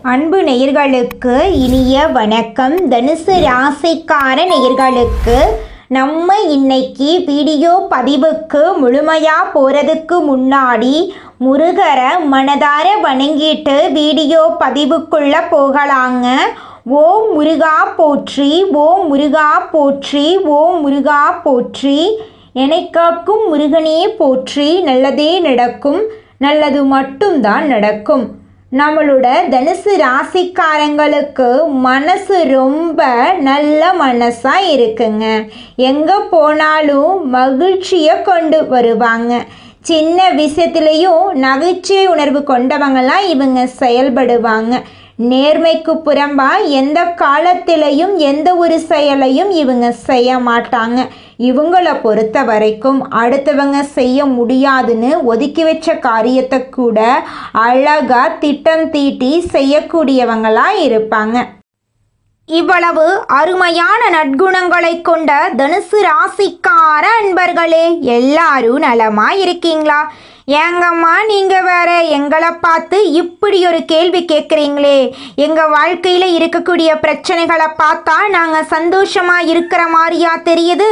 அன்பு நேயர்களுக்கு இனிய வணக்கம். தனுசு ராசிக்கார நேயர்களுக்கு நம்ம இன்னைக்கு வீடியோ பதிவுக்கு முழுமையாக போகிறதுக்கு முன்னாடி முருகரை மனதார வணங்கிட்டு வீடியோ பதிவுக்குள்ளே போகலாங்க. ஓம் முருகா போற்றி, ஓம் முருகா போற்றி, ஓம் முருகா போற்றி. என்னை காக்கும் முருகனே போற்றி. நல்லதே நடக்கும், நல்லது மட்டும்தான் நடக்கும். நம்மளோட தனுசு ராசிக்காரங்களுக்கு மனசு ரொம்ப நல்ல மனசாக இருக்குங்க. எங்கே போனாலும் மகிழ்ச்சியை கொண்டு வருவாங்க. சின்ன விஷயத்துலேயும் நகைச்சுவை உணர்வு கொண்டவங்களாம் இவங்க செயல்படுவாங்க. நேர்மைக்கு புறம்பா எந்த காலத்திலையும் எந்த ஒரு செயலையும் இவங்க செய்ய மாட்டாங்க. இவங்களை பொறுத்த வரைக்கும் அடுத்தவங்க செய்ய முடியாதுன்னு ஒதுக்கி வச்ச காரியத்தை கூட அழகா திட்டம் தீட்டி செய்யக்கூடியவங்களாக இருப்பாங்க. இவ்வளவு அருமையான நற்குணங்களை கொண்ட தனுசு ராசிக்கார அன்பர்களே, எல்லாரும் நலமா இருக்கீங்களா? ஏங்கம்மா நீங்கள் வேற எங்களை பார்த்து இப்படி ஒரு கேள்வி கேட்குறீங்களே? எங்கள் வாழ்க்கையில் இருக்கக்கூடிய பிரச்சனைகளை பார்த்தா நாங்கள் சந்தோஷமாக இருக்கிற மாதிரியா தெரியுது?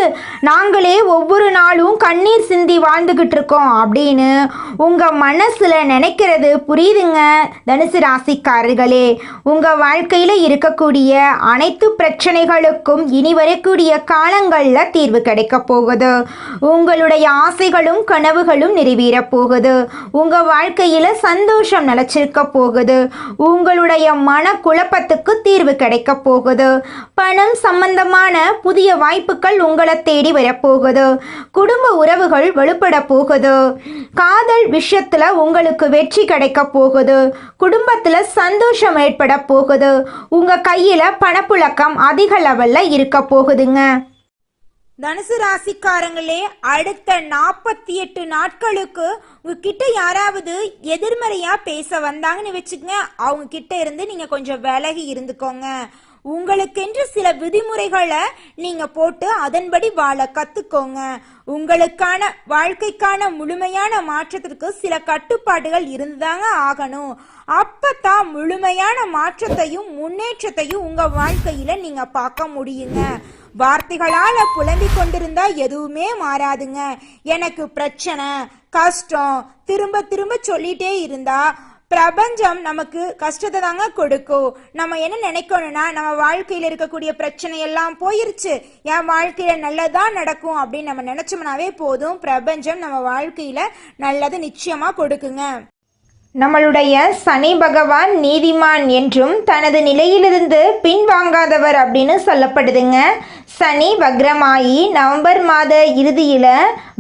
நாங்களே ஒவ்வொரு நாளும் கண்ணீர் சிந்தி வாழ்ந்துக்கிட்டு இருக்கோம் அப்படின்னு உங்கள் மனசில் நினைக்கிறது புரியுதுங்க. தனுசு ராசிக்காரர்களே, உங்கள் வாழ்க்கையில் இருக்கக்கூடிய அனைத்து பிரச்சனைகளுக்கும் இனி வரக்கூடிய காலங்களில் தீர்வு கிடைக்க போகுது. உங்களுடைய ஆசைகளும் கனவுகளும் நிறைவேறப் போகுது. உங்க வாழ்க்கையில சந்தோஷம் நிலைச்சிருக்க போகுது. உங்களுடைய மன குழப்பத்துக்கு தீர்வு கிடைக்க போகுது. பணம் சம்பந்தமான புதிய வாய்ப்புகள் உங்களை தேடி வரப்போகுது. குடும்ப உறவுகள் வலுப்பட போகுது. காதல் விஷயத்துல உங்களுக்கு வெற்றி கிடைக்க போகுது. குடும்பத்துல சந்தோஷம் ஏற்பட போகுது. உங்க கையில பணப்புழக்கம் அதிக லெவல்ல இருக்க போகுதுங்க. தனுசு ராசிக்காரங்களே, அடுத்த 48 நாட்களுக்கு உங்ககிட்ட யாராவது எதிர்மறையா பேச வந்தாங்கன்னு வச்சுக்கங்க, அவங்க கிட்ட இருந்து நீங்க கொஞ்சம் விலகி இருந்துக்கோங்க. உங்களுக்கென்று சில விதிமுறைகளை நீங்க போட்டு அதன்படி வாழ கத்துக்கோங்க. உங்களுக்கான வாழ்க்கைக்கான முழுமையான மாற்றத்திற்கு சில கட்டுப்பாடுகள் இருந்துதாங்க ஆகணும். அப்பதான் முழுமையான மாற்றத்தையும் முன்னேற்றத்தையும் உங்க வாழ்க்கையில நீங்க பார்க்க முடியுங்க. வார்த்தைகளால புலம்பிக் கொண்டிருந்தா எதுவுமே மாறாதுங்க. எனக்கு பிரச்சனை, கஷ்டம் திரும்ப திரும்ப சொல்லிட்டே இருந்தா பிரபஞ்சம் நமக்கு கஷ்டத்தை தாங்க கொடுக்கும். நம்ம என்ன நினைக்கணும்னா, நம்ம வாழ்க்கையில இருக்கக்கூடிய பிரச்சனை எல்லாம் போயிருச்சு, என் வாழ்க்கையில நல்லதா நடக்கும் அப்படின்னு நம்ம நினைச்சோம்னாவே போதும். பிரபஞ்சம் நம்ம வாழ்க்கையில நல்லது நிச்சயமா கொடுக்குங்க. நம்மளுடைய சனி பகவான் நீதிமான் என்றும் தனது நிலையிலிருந்து பின்வாங்காதவர் அப்படின்னு சொல்லப்படுதுங்க. சனி வக்ரமாயி நவம்பர் மாத இறுதியில்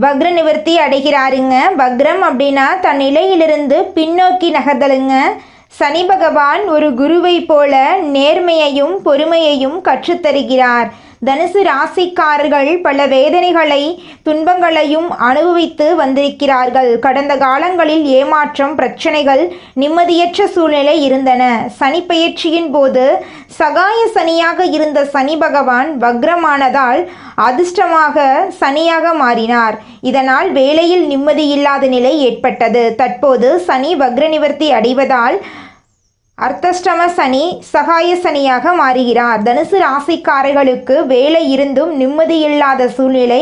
வக்ர நிவர்த்தி அடைகிறாருங்க. வக்ரம் அப்படின்னா தன் நிலையிலிருந்து பின்னோக்கி நகர்தலுங்க. சனி பகவான் ஒரு குருவை போல நேர்மையையும் பொறுமையையும் கற்றுத்தருகிறார். தனுசு ராசிக்காரர்கள் பல வேதனைகளை துன்பங்களையும் அனுபவித்து வந்திருக்கிறார்கள். கடந்த காலங்களில் ஏமாற்றம், பிரச்சனைகள், நிம்மதியற்ற சூழ்நிலை இருந்தன. சனி பெயர்ச்சியின் போது சகாய சனியாக இருந்த சனி பகவான் வக்ரமானதால் அதிர்ஷ்டமாக சனியாக மாறினார். இதனால் வேலையில் நிம்மதியில்லாத நிலை ஏற்பட்டது. தற்போது சனி வக்ர நிவர்த்தி அடைவதால் அர்த்தஷ்டம சனி சகாய சனியாக மாறுகிறார். தனுசு ராசிக்காரர்களுக்கு வேலை இருந்தும் நிம்மதியில்லாத சூழ்நிலை,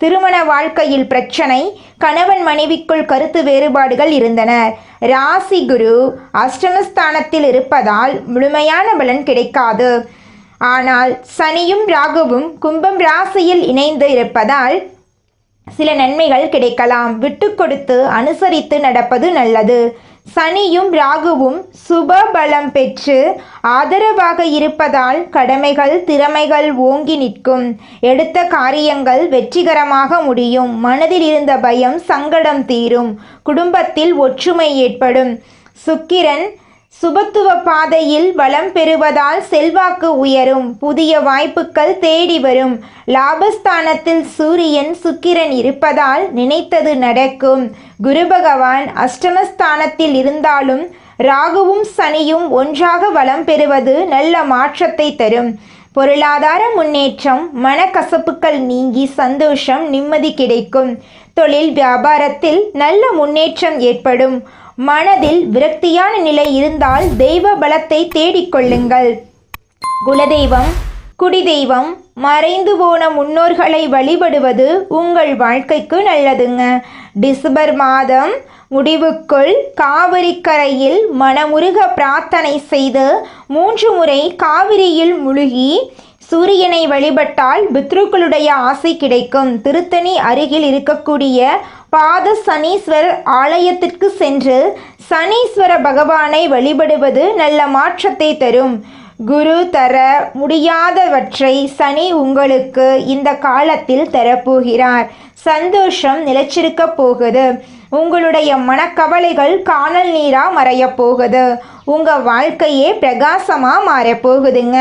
திருமண வாழ்க்கையில் பிரச்சனை, கணவன் மனைவிக்குள் கருத்து வேறுபாடுகள் இருந்தன. ராசி குரு அஷ்டமஸ்தானத்தில் இருப்பதால் முழுமையான பலன் கிடைக்காது. ஆனால் சனியும் ராகுவும் கும்பம் ராசியில் இணைந்து இருப்பதால் சில நன்மைகள் கிடைக்கலாம். விட்டு கொடுத்து அனுசரித்து நடப்பது நல்லது. சனியும் ராகுவும் சுப பலம் பெற்று ஆதரவாக இருப்பதால் கடமைகள், திறமைகள் ஓங்கி நிற்கும். எடுத்த காரியங்கள் வெற்றிகரமாக முடியும். மனதில் இருந்த பயம், சங்கடம் தீரும். குடும்பத்தில் ஒற்றுமை ஏற்படும். சுக்கிரன் சுபத்துவ பாதையில் வளம் பெறுவதால் செல்வாக்கு உயரும். புதிய வாய்ப்புகள் தேடி வரும். லாபஸ்தானத்தில் சூரியன் சுக்கிரன் இருப்பதால் நினைத்தது நடக்கும். குரு பகவான் அஷ்டமஸ்தானத்தில் இருந்தாலும் ராகுவும் சனியும் ஒன்றாக வளம் பெறுவது நல்ல மாற்றத்தை தரும். பொருளாதார முன்னேற்றம், மனக்கசப்புகள் நீங்கி சந்தோஷம், நிம்மதி கிடைக்கும். தொழில் வியாபாரத்தில் நல்ல முன்னேற்றம் ஏற்படும். மனதில் விரக்தியான நிலை இருந்தால் தெய்வ பலத்தை தேடிக்கொள்ளுங்கள். குலதெய்வம், குடிதெய்வம், மறைந்து போன முன்னோர்களை வழிபடுவது உங்கள் வாழ்க்கைக்கு நல்லதுங்க. டிசம்பர் மாதம் முடிவுக்குள் காவிரி கரையில் மனமுருக பிரார்த்தனை செய்து 3 முறை காவிரியில் முழுகி சூரியனை வழிபட்டால் பித்ருக்களுடைய ஆசை கிடைக்கும். திருத்தணி அருகில் இருக்கக்கூடிய பாத சனீஸ்வரர் ஆலயத்திற்கு சென்று சனீஸ்வர பகவானை வழிபடுவது நல்ல மாற்றத்தை தரும். குரு தர முடியாதவற்றை சனி உங்களுக்கு இந்த காலத்தில் தரப்போகிறார். சந்தோஷம் நிலைச்சிருக்க போகுது. உங்களுடைய மனக்கவலைகள் காணல் நீரா மறைய போகுது. உங்கள் வாழ்க்கையே பிரகாசமாக மாறப்போகுதுங்க.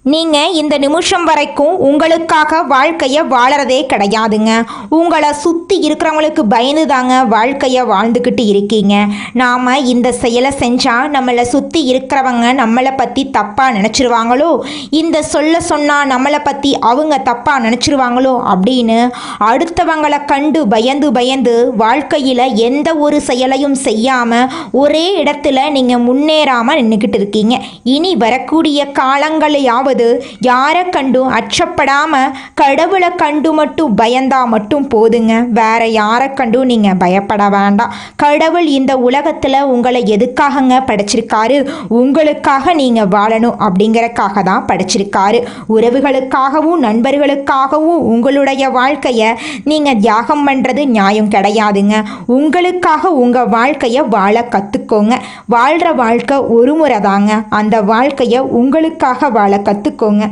நீங்கள் இந்த நிமிஷம் வரைக்கும் உங்களுக்காக வாழ்க்கையை வாழறதே கிடையாதுங்க. உங்களை சுற்றி இருக்கிறவங்களுக்கு பயந்து தாங்க வாழ்க்கையை வாழ்ந்துக்கிட்டு இருக்கீங்க. நாம் இந்த செயலை செஞ்சால் நம்மளை சுற்றி இருக்கிறவங்க நம்மளை பற்றி தப்பாக நினச்சிருவாங்களோ, இந்த சொன்னால் நம்மளை பற்றி அவங்க தப்பாக நினச்சிருவாங்களோ அப்படின்னு அடுத்தவங்களை கண்டு பயந்து வாழ்க்கையில் எந்த ஒரு செயலையும் செய்யாமல் ஒரே இடத்துல நீங்கள் முன்னேறாமல் நின்றுக்கிட்டு இருக்கீங்க. இனி வரக்கூடிய காலங்களையாவது யாரை கண்டும் அச்சப்படாம கடவுளை கண்டு மட்டும் பயந்தா மட்டும் போதுங்க. வேற யாரை கண்டும் நீங்க பயப்பட வேண்டாம். கடவுள் இந்த உலகத்துல உங்களை எதுக்காகங்க படைச்சிருக்காரு? உங்களுக்காக நீங்க வாழணும் அப்படிங்கறக்காக தான் படைச்சிருக்காரு. உறவுகளுக்காகவும் நண்பர்களுக்காகவும் உங்களுடைய வாழ்க்கைய நீங்க தியாகம் பண்றது நியாயம் கிடையாதுங்க. உங்களுக்காக உங்க வாழ்க்கைய வாழ கத்துக்கோங்க. வாழ்ற வாழ்க்கை ஒரு முறை தாங்க. அந்த வாழ்க்கைய உங்களுக்காக வாழ கத்துக்கோங்க.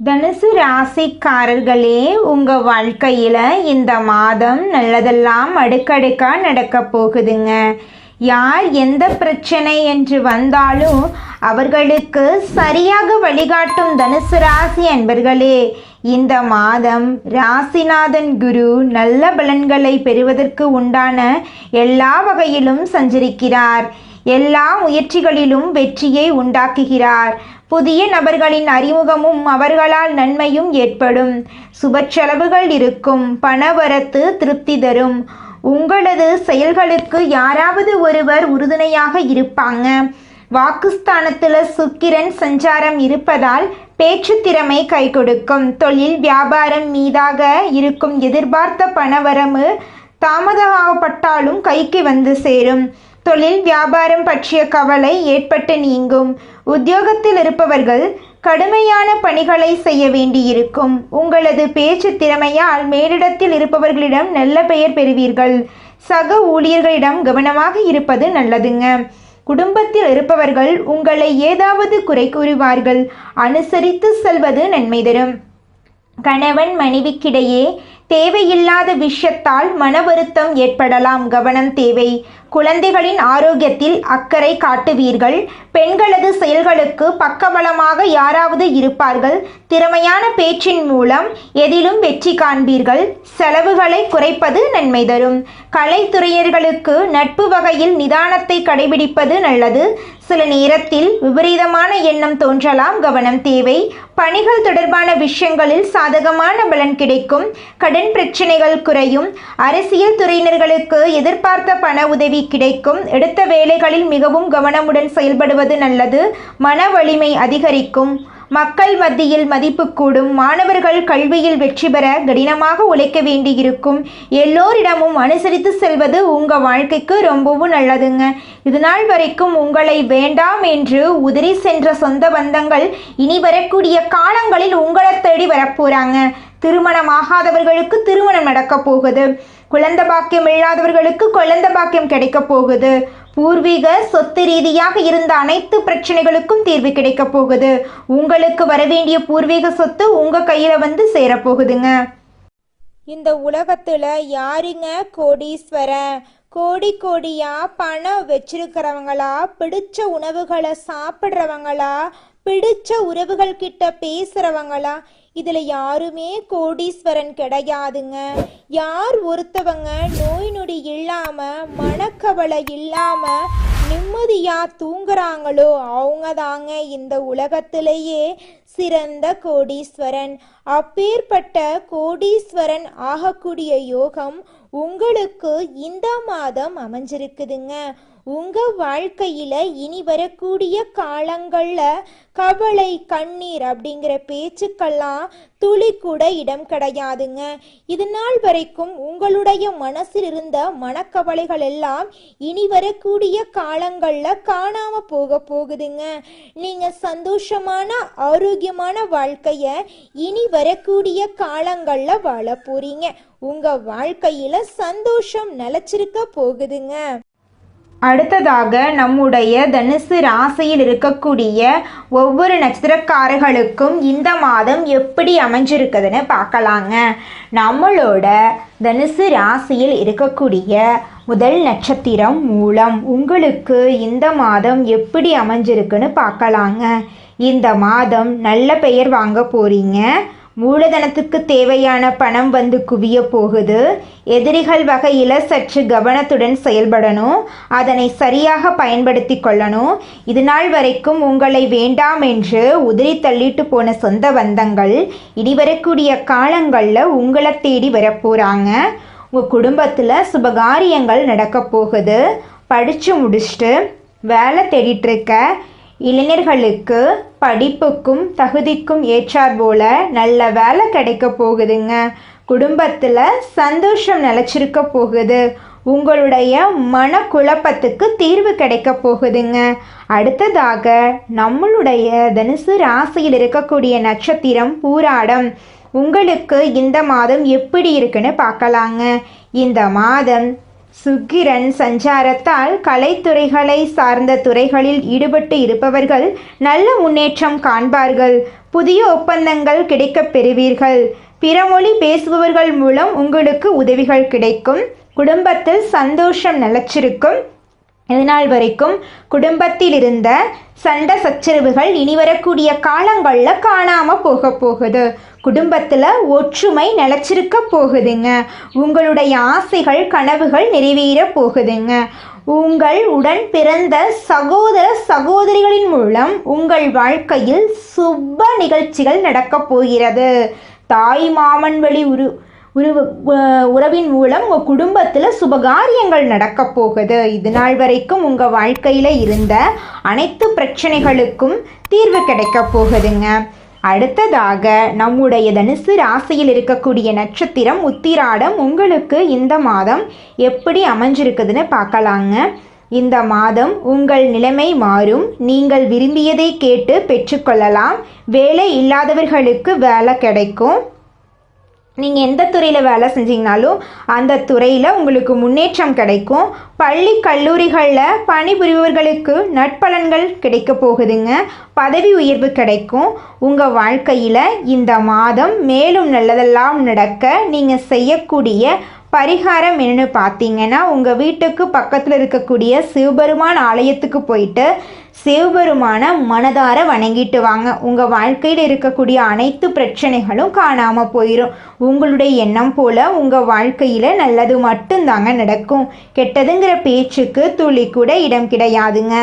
தனுசு ராசிக்காரர்களே, உங்கள் வாழ்க்கையில் இந்த மாதம் நல்லதெல்லாம் அடுக்கடுக்காக நடக்க போகுதுங்க. யார் எந்த பிரச்சனை என்று வந்தாலும் அவர்களுக்கு சரியாக வழிகாட்டும் தனுசு ராசி அன்பர்களே, இந்த மாதம் ராசிநாதன் குரு நல்ல பலன்களை பெறுவதற்கு உண்டான எல்லா வகையிலும் சஞ்சரிக்கிறார். எல்லா முயற்சிகளிலும் வெற்றியை உண்டாக்குகிறார். புதிய நபர்களின் அறிமுகமும் அவர்களால் நன்மையும் ஏற்படும். சுப செலவுகள் இருக்கும். பணவரத்து திருப்தி தரும். உங்களது செயல்களுக்கு யாராவது ஒருவர் உறுதுணையாக இருப்பாங்க. வாக்குஸ்தானத்தில் சுக்கிரன் சஞ்சாரம் இருப்பதால் பேச்சு திறமை கை கொடுக்கும். தொழில் வியாபாரம் மீதாக இருக்கும் எதிர்பார்த்த பணவரவு தாமதமாகப்பட்டாலும் கைக்கு வந்து சேரும். தொழில் வியாபாரம் பற்றிய கவலை ஏற்பட்டு நீங்கும். உத்தியோகத்தில் இருப்பவர்கள் கடுமையான பணிகளை செய்ய வேண்டியிருக்கும். உங்களது பேச்சு திறமையால் மேலிடத்தில் இருப்பவர்களிடம் நல்ல பெயர் பெறுவீர்கள். சக ஊழியர்களிடம் கவனமாக இருப்பது நல்லதுங்க. குடும்பத்தில் இருப்பவர்கள் உங்களை ஏதாவது குறை கூறுவார்கள். அனுசரித்து செல்வது நன்மை தரும். கணவன் மனைவிக்கிடையே தேவையில்லாத விஷயத்தால் மன வருத்தம் ஏற்படலாம். கவனம் தேவை. குழந்தைகளின் ஆரோக்கியத்தில் அக்கறை காட்டுவீர்கள். பெண்களது செயல்களுக்கு பக்கபலமாக யாராவது இருப்பார்கள். திறமையான பேச்சின் மூலம் எதிலும் வெற்றி காண்பீர்கள். செலவுகளை குறைப்பது நன்மை தரும். கலைத்துறையர்களுக்கு நட்பு வகையில் நிதானத்தை கடைபிடிப்பது நல்லது. சில நேரத்தில் விபரீதமான எண்ணம் தோன்றலாம். கவனம் தேவை. பணிகள் தொடர்பான விஷயங்களில் சாதகமான பலன் கிடைக்கும். கடன் பிரச்சனைகள் குறையும். அரசியல் துறையினர்களுக்கு எதிர்பார்த்த பண உதவி கிடைக்கும். எடுத்த வேலைகளில் மிகவும் கவனமுடன் செயல்படுவது நல்லது. மன வலிமை அதிகரிக்கும். மக்கள் மத்தியில் மதிப்பு கூடும். மாணவர்கள் கல்வியில் வெற்றி பெற கடினமாக உழைக்க வேண்டியிருக்கும். எல்லோரிடமும் அனுசரித்து செல்வது உங்கள் வாழ்க்கைக்கு ரொம்பவும் நல்லதுங்க. இதுநாள் வரைக்கும் உங்களை வேண்டாம் என்று உதிரி சென்ற சொந்த பந்தங்கள் இனி வரக்கூடிய காலங்களில் உங்களை தேடி வரப்போறாங்க. திருமணமாகாதவர்களுக்கு திருமணம் நடக்க போகுது. குழந்தை பாக்கியம் இல்லாதவர்களுக்கு குழந்தை பாக்கியம் கிடைக்க போகுது. பூர்வீக சொத்து ரீதியாக இருந்த அனைத்து பிரச்சனைகளுக்கும் தீர்வு கிடைக்க போகுது. உங்களுக்கு வரவேண்டிய பூர்வீக சொத்து உங்க கையில வந்து சேரப்போகுதுங்க. இந்த உலகத்துல யாருங்க கோடீஸ்வரன்? கோடியா பணம் வச்சிருக்கிறவங்களா? பிடிச்ச உணவுகளை சாப்பிட்றவங்களா? பிடிச்ச உறவுகள் கிட்ட பேசுறவங்களா? இதுல யாருமே கோடீஸ்வரன் கிடையாதுங்க. யார் ஒருத்தவங்க நோய் நொடி இல்லாம மனக்கவலை இல்லாம நிம்மதியா தூங்குறாங்களோ அவங்க தாங்க இந்த உலகத்திலேயே சிறந்த கோடீஸ்வரன். அப்பேற்பட்ட கோடீஸ்வரன் ஆகக்கூடிய யோகம் உங்களுக்கு இந்த மாதம் அமைஞ்சிருக்குதுங்க. உங்க வாழ்க்கையில இனி வரக்கூடிய காலங்கள்ல கவலை கண்ணீர் அப்படிங்கிற பேச்சுக்கெல்லாம் துளி கூட இடம் கிடையாதுங்க. இது நாள் வரைக்கும் உங்களுடைய மனசில் இருந்த மனக்கவலைகள் எல்லாம் இனி வரக்கூடிய காலங்கள்ல காணாம போகுதுங்க. நீங்க சந்தோஷமான ஆரோக்கியமான வாழ்க்கைய இனி வரக்கூடிய காலங்கள்ல வாழ போறீங்க. உங்க வாழ்க்கையில சந்தோஷம் நிலைச்சிருக்க போகுதுங்க. அடுத்ததாக நம்முடைய தனுசு ராசியில் இருக்கக்கூடிய ஒவ்வொரு நட்சத்திரக்காரர்களுக்கும் இந்த மாதம் எப்படி அமைஞ்சிருக்குதுன்னு பார்க்கலாங்க. நம்மளோட தனுசு ராசியில் இருக்கக்கூடிய முதல் நட்சத்திரம் மூலம். உங்களுக்கு இந்த மாதம் எப்படி அமைஞ்சிருக்குன்னு பார்க்கலாங்க. இந்த மாதம் நல்ல பெயர் வாங்க போறீங்க. மூலதனத்துக்கு தேவையான பணம் வந்து குவிய போகுது. எதிரிகள் வகையில் சற்று கவனத்துடன் செயல்படணும். அதனை சரியாக பயன்படுத்தி கொள்ளணும். இது நாள் வரைக்கும் உங்களை வேண்டாம் என்று உதிரி தள்ளிட்டு போன சொந்த பந்தங்கள் இனி வரக்கூடிய காலங்களில் உங்களை தேடி வரப்போகிறாங்க. உங்கள் குடும்பத்தில் சுபகாரியங்கள் நடக்க போகுது. படித்து முடிச்சுட்டு வேலை தேடிட்டுருக்க இளைஞர்களுக்கு படிப்புக்கும் தகுதிக்கும் ஏற்றார் போல நல்ல வேலை கிடைக்க போகுதுங்க. குடும்பத்தில் சந்தோஷம் நிலச்சிருக்க போகுது. உங்களுடைய மனக்குழப்பத்துக்கு தீர்வு கிடைக்க போகுதுங்க. அடுத்ததாக நம்மளுடைய தனுசு ராசியில் இருக்கக்கூடிய நட்சத்திரம் பூராடம். உங்களுக்கு இந்த மாதம் எப்படி இருக்குன்னு பார்க்கலாங்க. இந்த மாதம் சுக்கிரன் சஞ்சாரத்தால் கலைத்துறைகளை சார்ந்த துறைகளில் ஈடுபட்டு இருப்பவர்கள் நல்ல முன்னேற்றம் காண்பார்கள். புதிய ஒப்பந்தங்கள் கிடைக்கப் பெறுவீர்கள். பிற மொழி பேசுபவர்கள் மூலம் உங்களுக்கு உதவிகள் கிடைக்கும். குடும்பத்தில் சந்தோஷம் நிலைச்சிருக்கும். இதனால் வரைக்கும் குடும்பத்தில் இருந்த சண்டை சச்சரவுகள் இனி வரக்கூடிய காலங்களில் காணாமல் போகுது. குடும்பத்தில் ஒற்றுமை நிலச்சிருக்க போகுதுங்க. உங்களுடைய ஆசைகள் கனவுகள் நிறைவேற போகுதுங்க. உங்கள் உடன் பிறந்த சகோதர சகோதரிகளின் மூலம் உங்கள் வாழ்க்கையில் சுப நிகழ்ச்சிகள் நடக்கப் போகிறது. தாய் மாமன் வழி உறவின் மூலம் உங்கள் குடும்பத்தில் சுபகாரியங்கள் நடக்க போகுது. இது நாள் வரைக்கும் உங்கள் வாழ்க்கையில் இருந்த அனைத்து பிரச்சனைகளுக்கும் தீர்வு கிடைக்க போகுதுங்க. அடுத்ததாக நம்முடைய தனுசு ராசியில் இருக்கக்கூடிய நட்சத்திரம் உத்திராடம். உங்களுக்கு இந்த மாதம் எப்படி அமைஞ்சிருக்குதுன்னு பார்க்கலாங்க. இந்த மாதம் உங்கள் நிலைமை மாறும். நீங்கள் விரும்பியதை கேட்டு பெற்றுக்கொள்ளலாம். வேலை இல்லாதவர்களுக்கு வேலை கிடைக்கும். நீங்கள் எந்த துறையில் வேலை செஞ்சீங்கனாலும் அந்த துறையில் உங்களுக்கு முன்னேற்றம் கிடைக்கும். பள்ளி கல்லூரிகளில் பணிபுரிபவர்களுக்கு நற்பலன்கள் கிடைக்க போகுதுங்க. பதவி உயர்வு கிடைக்கும். உங்கள் வாழ்க்கையில் இந்த மாதம் மேலும் நல்லதெல்லாம் நடக்க நீங்கள் செய்யக்கூடிய பரிகாரம் என்னன்னு பார்த்தீங்கன்னா, உங்கள் வீட்டுக்கு பக்கத்தில் இருக்கக்கூடிய சிவபெருமான் ஆலயத்துக்கு போயிட்டு சிவபெருமான மனதார வணங்கிட்டு வாங்க. உங்கள் வாழ்க்கையில் இருக்கக்கூடிய அனைத்து பிரச்சனைகளும் காணாமல் போயிடும். உங்களுடைய எண்ணம் போல் உங்கள் வாழ்க்கையில் நல்லது மட்டும்தாங்க நடக்கும். கெட்டதுங்கிற பேச்சுக்கு துளி கூட இடம் கிடையாதுங்க.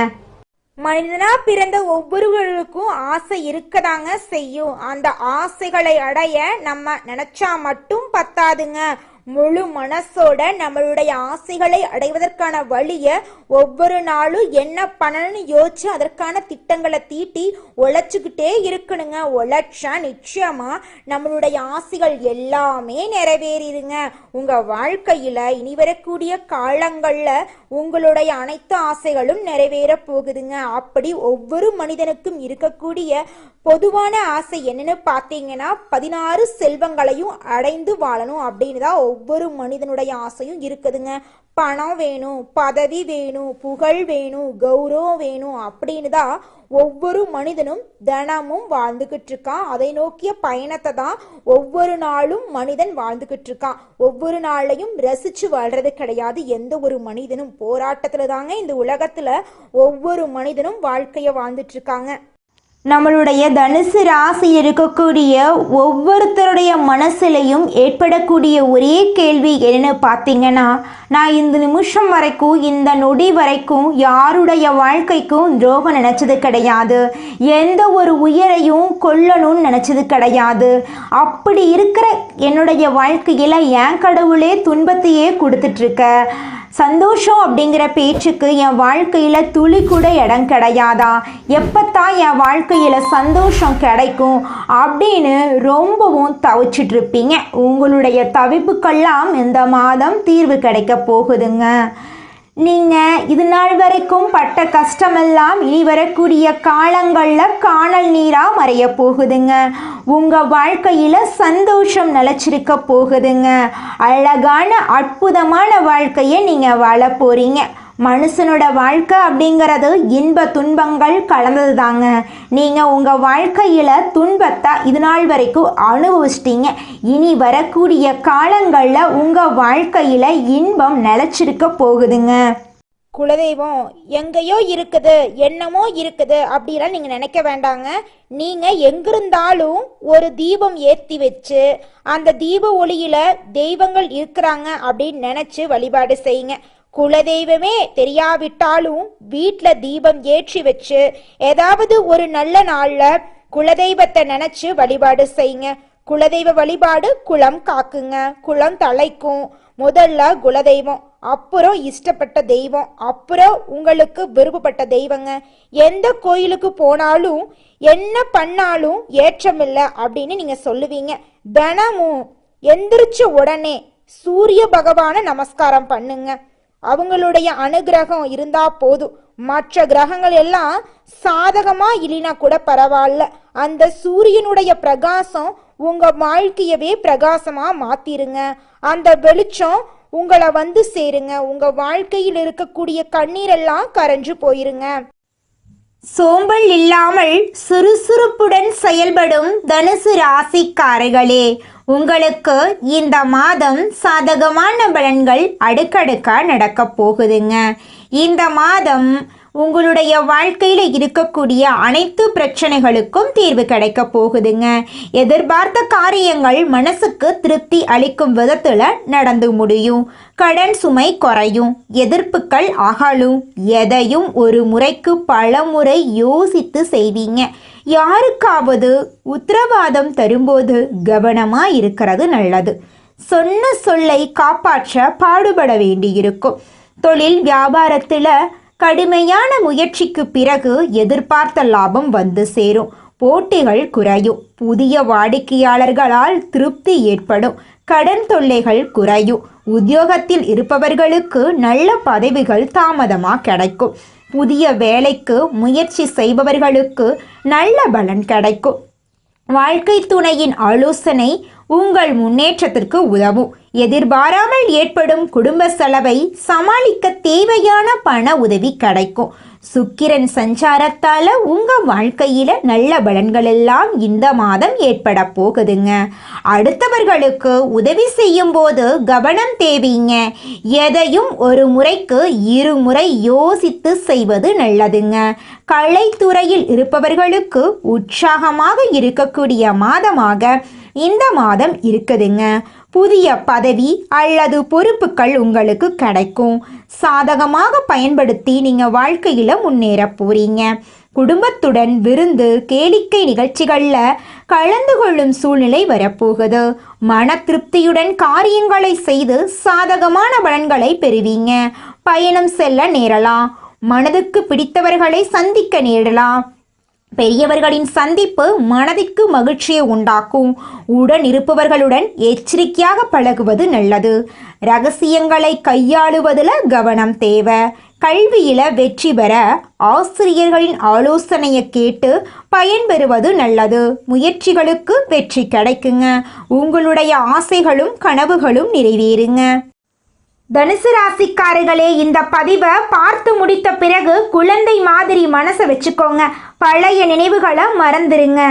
மனிதனா பிறந்த ஒவ்வொருவருக்கும் ஆசை இருக்கதாங்க செய்யும். அந்த ஆசைகளை அடைய நம்ம நினைச்சா மட்டும் பத்தாதுங்க. முழு மனசோட நம்மளுடைய ஆசைகளை அடைவதற்கான வழிய ஒவ்வொரு நாளும் என்ன பண்ணணும்னு யோசிச்சு அதற்கான திட்டங்களை தீட்டி உழைச்சுக்கிட்டே இருக்கணுங்க. உழைச்சா நிச்சயமா நம்மளுடைய ஆசைகள் எல்லாமே நிறைவேறிடுங்க. உங்க வாழ்க்கையில இனி வரக்கூடிய காலங்கள்ல உங்களுடைய அனைத்து ஆசைகளும் நிறைவேற போகுதுங்க. அப்படி ஒவ்வொரு மனிதனுக்கும் இருக்கக்கூடிய பொதுவான ஆசை என்னன்னு பார்த்தீங்கன்னா 16 செல்வங்களையும் அடைந்து வாழணும் அப்படின்னு தான் ஒவ்வொரு மனிதனுடைய ஆசையும் இருக்குதுங்க. பணம் வேணும், பதவி வேணும், புகழ் வேணும், கௌரவம் வேணும் அப்படின்னு தான் ஒவ்வொரு மனிதனும் தினமும் வாழ்ந்துகிட்டு இருக்கான். அதை நோக்கிய பயணத்தை தான் ஒவ்வொரு நாளும் மனிதன் வாழ்ந்துகிட்டு இருக்கான். ஒவ்வொரு நாளையும் ரசிச்சு வாழ்றது கிடையாது. எந்த ஒரு மனிதனும் போராட்டத்துல தாங்க இந்த உலகத்துல ஒவ்வொரு மனிதனும் வாழ்க்கைய வாழ்ந்துட்டு இருக்காங்க. நம்மளுடைய தனுசு ராசியில் இருக்கக்கூடிய ஒவ்வொருத்தருடைய மனசுலையும் ஏற்படக்கூடிய ஒரே கேள்வி என்னன்னு பார்த்தீங்கன்னா, நான் இந்த நிமிஷம் வரைக்கும் இந்த நொடி வரைக்கும் யாருடைய வாழ்க்கைக்கும் துரோகம் நினச்சது கிடையாது, எந்த ஒரு உயிரையும் கொல்லணும்னு நினச்சது கிடையாது, அப்படி இருக்கிற என்னுடைய வாழ்க்கையில் என் கடவுளே துன்பத்தையே கொடுத்துட்ருக்க, சந்தோஷம் அப்படிங்கிற பேச்சுக்கு என் வாழ்க்கையில் துளி கூட இடம் கிடையாதா, எப்பத்தான் என் வாழ்க்கையில் சந்தோஷம் கிடைக்கும் அப்படின்னு ரொம்பவும் தவிச்சிட்ருப்பீங்க. உங்களுடைய தவிப்புக்கெல்லாம் இந்த மாதம் தீர்வு கிடைக்க போகுதுங்க. நீங்கள் இது நாள் வரைக்கும் பட்ட கஷ்டமெல்லாம் இனி வரக்கூடிய காலங்களில் காணல் நீராக மறைய போகுதுங்க. உங்கள் வாழ்க்கையில் சந்தோஷம் நிலச்சிருக்க போகுதுங்க. அழகான அற்புதமான வாழ்க்கையை நீங்கள் வாழ போகிறீங்க. மனுஷனோட வாழ்க்கை அப்படிங்கிறது இன்ப துன்பங்கள் கலந்தது தாங்க. நீங்கள் உங்கள் வாழ்க்கையில் துன்பத்தை இது நாள் வரைக்கும் அனுபவிச்சிட்டீங்க. இனி வரக்கூடிய காலங்களில் உங்கள் வாழ்க்கையில் இன்பம் நிலச்சிருக்க போகுதுங்க. குலதெய்வம் எங்கேயோ இருக்குது, என்னமோ இருக்குது அப்படிலாம் நீங்கள் நினைக்க வேண்டாங்க. நீங்கள் எங்கிருந்தாலும் ஒரு தீபம் ஏற்றி வச்சு அந்த தீப ஒளியில் தெய்வங்கள் இருக்கிறாங்க அப்படின்னு நினச்சி வழிபாடு செய்யுங்க. குலதெய்வமே தெரியாவிட்டாலும் வீட்டில் தீபம் ஏற்றி வச்சு ஏதாவது ஒரு நல்ல நாளில் குலதெய்வத்தை நினச்சி வழிபாடு செய்யுங்க. குலதெய்வ வழிபாடு குலம் காக்குங்க, குலம் தலைக்கும். முதல்ல குலதெய்வம், அப்புறம் இஷ்டப்பட்ட தெய்வம், அப்புறம் உங்களுக்கு விருப்பப்பட்ட தெய்வங்க. எந்த கோயிலுக்கு போனாலும் என்ன பண்ணாலும் ஏற்றமில்லை அப்படின்னு நீங்கள் சொல்லுவீங்க. தினமும் எந்திரிச்ச உடனே சூரிய பகவானை நமஸ்காரம் பண்ணுங்க. அவங்களுடைய அனுகிரகம் இருந்தா போதும். மற்ற கிரகங்கள் எல்லாம் சாதகமா இல்லைனா கூட பரவாயில்ல, அந்த சூரியனுடைய பிரகாசம் உங்க வாழ்க்கையவே பிரகாசமா மாத்திருங்க. அந்த வெளிச்சம் உங்களை வந்து சேருங்க. உங்க வாழ்க்கையில் இருக்கக்கூடிய கண்ணீரெல்லாம் கரைஞ்சு போயிருங்க. சோம்பல் இல்லாமல் சுறுசுறுப்புடன் செயல்படும் தனுசு ராசிக்காரர்களே, உங்களுக்கு இந்த மாதம் சாதகமான பலன்கள் அடுக்கடுக்கா நடக்க போகுதுங்க. இந்த மாதம் உங்களுடைய வாழ்க்கையில் இருக்கக்கூடிய அனைத்து பிரச்சனைகளுக்கும் தீர்வு கிடைக்க போகுதுங்க. எதிர்பார்த்த காரியங்கள் மனசுக்கு திருப்தி அளிக்கும் விதத்தில் நடந்து முடியும். கடன் சுமை குறையும், எதிர்ப்புகள் அகலும். எதையும் ஒரு முறைக்கு பல முறை யோசித்து செய்வீங்க. யாருக்காவது உத்தரவாதம் தரும்போது கவனமாக இருக்கிறது நல்லது. சொன்ன சொல்லை காப்பாற்ற பாடுபட வேண்டியிருக்கும். தொழில் வியாபாரத்தில் கடுமையான முயற்சிக்கு பிறகு எதிர்பார்த்த லாபம் வந்து சேரும். போட்டிகள் குறையும். புதிய வாடிக்கையாளர்களால் திருப்தி ஏற்படும். கடன் தொல்லைகள் குறையும். உத்தியோகத்தில் இருப்பவர்களுக்கு நல்ல பதவிகள் தாமதமாக கிடைக்கும். புதிய வேலைக்கு முயற்சி செய்பவர்களுக்கு நல்ல பலன் கிடைக்கும். வாழ்க்கை துணையின் ஆலோசனை உங்கள் முன்னேற்றத்திற்கு உதவும். எதிர்பாராமல் ஏற்படும் குடும்ப செலவை சமாளிக்க தேவையான பண உதவி கிடைக்கும். சுக்கிரன் சஞ்சாரத்தால உங்க வாழ்க்கையில நல்ல பலன்கள் எல்லாம் இந்த மாதம் ஏற்பட போகுதுங்க. அடுத்தவர்களுக்கு உதவி செய்யும் போது கவனம் தேவைங்க. எதையும் ஒரு முறைக்கு இருமுறை யோசித்து செய்வது நல்லதுங்க. கலைத்துறையில் இருப்பவர்களுக்கு உற்சாகமாக இருக்கக்கூடிய மாதமாக இந்த மாதம் இருக்குதுங்க. புதிய பதவி அல்லது பொறுப்புகள் உங்களுக்கு கிடைக்கும். சாதகமாக பயன்படுத்தி நீங்கள் வாழ்க்கையில் முன்னேற போறீங்க. குடும்பத்துடன் விருந்து கேளிக்கை நிகழ்ச்சிகளில் கலந்து கொள்ளும் சூழ்நிலை வரப்போகுது. மன திருப்தியுடன் காரியங்களை செய்து சாதகமான பலன்களை பெறுவீங்க. பயணம் செல்ல நேரலாம். மனதுக்கு பிடித்தவர்களை சந்திக்க நேரலாம். பெரியவர்களின் சந்திப்பு மனதிற்கு மகிழ்ச்சியை உண்டாக்கும். உடன் இருப்பவர்களுடன் எச்சரிக்கையாக பழகுவது நல்லது. ரகசியங்களை கையாளுவதில் கவனம் தேவை. கல்வியில வெற்றி பெற ஆசிரியர்களின் ஆலோசனையை கேட்டு பயன்பெறுவது நல்லது. முயற்சிகளுக்கு வெற்றி கிடைக்குங்க. உங்களுடைய ஆசைகளும் கனவுகளும் நிறைவேறுங்க. தனுசு ராசிக்காரர்களே, இந்த பதிவை பார்த்து முடித்த பிறகு குழந்தை மாதிரி மனசை வச்சுக்கோங்க. பழைய நினைவுகளை மறந்துடுங்க.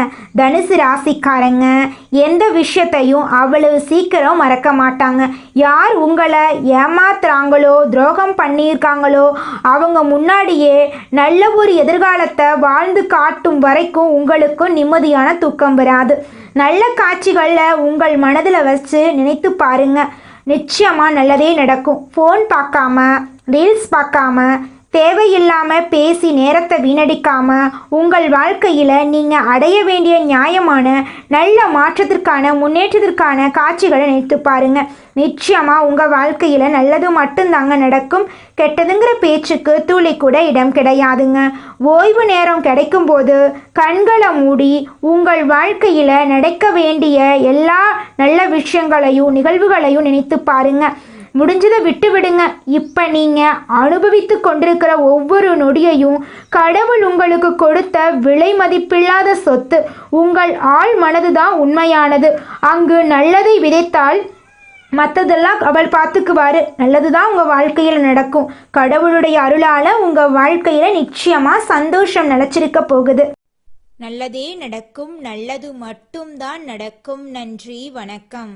தனுசு ராசிக்காரங்க எந்த விஷயத்தையும் அவ்வளவு சீக்கிரம் மறக்க மாட்டாங்க. யார் உங்களை ஏமாத்துறாங்களோ, துரோகம் பண்ணியிருக்காங்களோ, அவங்க முன்னாடியே நல்ல ஒரு எதிர்காலத்தை வாழ்ந்து காட்டும் வரைக்கும் உங்களுக்கு நிம்மதியான தூக்கம் வராது. நல்ல காட்சிகளை உங்கள் மனதில் வச்சு நினைத்து பாருங்க. நிச்சயமாக நல்லதே நடக்கும். ஃபோன் பார்க்காம, ரீல்ஸ் பார்க்காம, தேவையில்லாமல் பேசி நேரத்தை வீணடிக்காமல் உங்கள் வாழ்க்கையில் நீங்கள் அடைய வேண்டிய நியாயமான நல்ல மாற்றத்திற்கான முன்னேற்றத்திற்கான காட்சிகளை நினைத்து பாருங்கள். நிச்சயமாக உங்கள் வாழ்க்கையில் நல்லது மட்டும்தாங்க நடக்கும். கெட்டதுங்கிற பேச்சுக்கு துளி கூட இடம் கிடையாதுங்க. ஓய்வு நேரம் கிடைக்கும்போது கண்களை மூடி உங்கள் வாழ்க்கையில் நடக்க வேண்டிய எல்லா நல்ல விஷயங்களையும் நிகழ்வுகளையும் நினைத்து பாருங்கள். முடிஞ்சதை விட்டு விடுங்க. இப்போ நீங்கள் அனுபவித்து கொண்டிருக்கிற ஒவ்வொரு நொடியையும் கடவுள் உங்களுக்கு கொடுத்த விலை மதிப்பில்லாத சொத்து. உங்கள் ஆள் மனது தான் உண்மையானது. அங்கு நல்லதை விதைத்தால் மற்றதெல்லாம் அவள் பார்த்துக்குவாரு. நல்லது தான் உங்கள் வாழ்க்கையில் நடக்கும். கடவுளுடைய அருளால் உங்கள் வாழ்க்கையில் நிச்சயமாக சந்தோஷம் நிலச்சிருக்க போகுது. நல்லதே நடக்கும். நல்லது மட்டும்தான் நடக்கும். நன்றி, வணக்கம்.